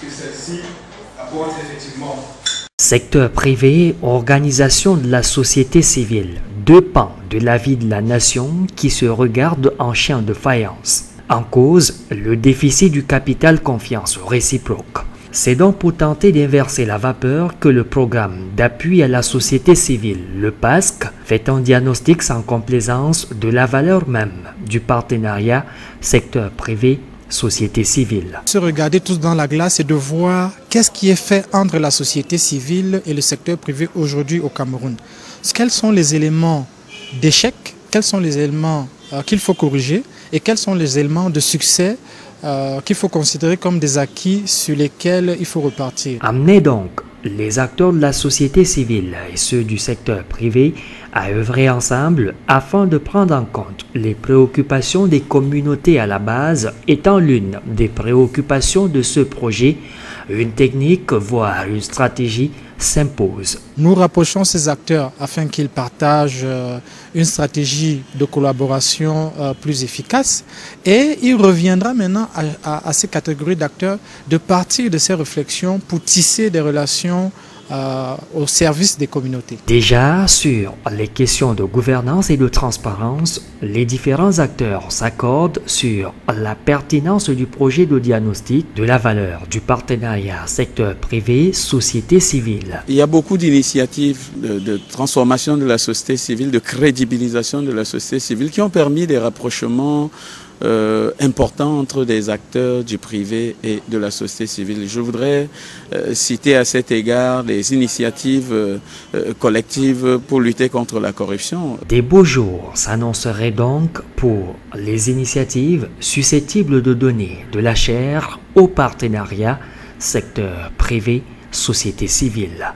que celle-ci apporte effectivement. Secteur privé, organisation de la société civile, deux pans de la vie de la nation qui se regardent en chien de faïence. En cause, le déficit du capital confiance réciproque. C'est donc pour tenter d'inverser la vapeur que le programme d'appui à la société civile, le PASC, fait un diagnostic sans complaisance de la valeur même du partenariat secteur privé société civile. Se regarder tous dans la glace et de voir qu'est-ce qui est fait entre la société civile et le secteur privé aujourd'hui au Cameroun. Quels sont les éléments d'échec, quels sont les éléments qu'il faut corriger et quels sont les éléments de succès qu'il faut considérer comme des acquis sur lesquels il faut repartir. Amener donc les acteurs de la société civile et ceux du secteur privé à œuvrer ensemble afin de prendre en compte les préoccupations des communautés à la base étant l'une des préoccupations de ce projet, une technique, voire une stratégie s'impose. Nous rapprochons ces acteurs afin qu'ils partagent une stratégie de collaboration plus efficace et il reviendra maintenant à ces catégories d'acteurs de partir de ces réflexions pour tisser des relations au service des communautés. Déjà, sur les questions de gouvernance et de transparence, les différents acteurs s'accordent sur la pertinence du projet de diagnostic de la valeur du partenariat secteur privé, société civile. Il y a beaucoup d'initiatives de transformation de la société civile, de crédibilisation de la société civile qui ont permis des rapprochements important entre des acteurs du privé et de la société civile. Je voudrais citer à cet égard les initiatives collectives pour lutter contre la corruption. Des beaux jours s'annonceraient donc pour les initiatives susceptibles de donner de la chair au partenariat secteur privé, société civile.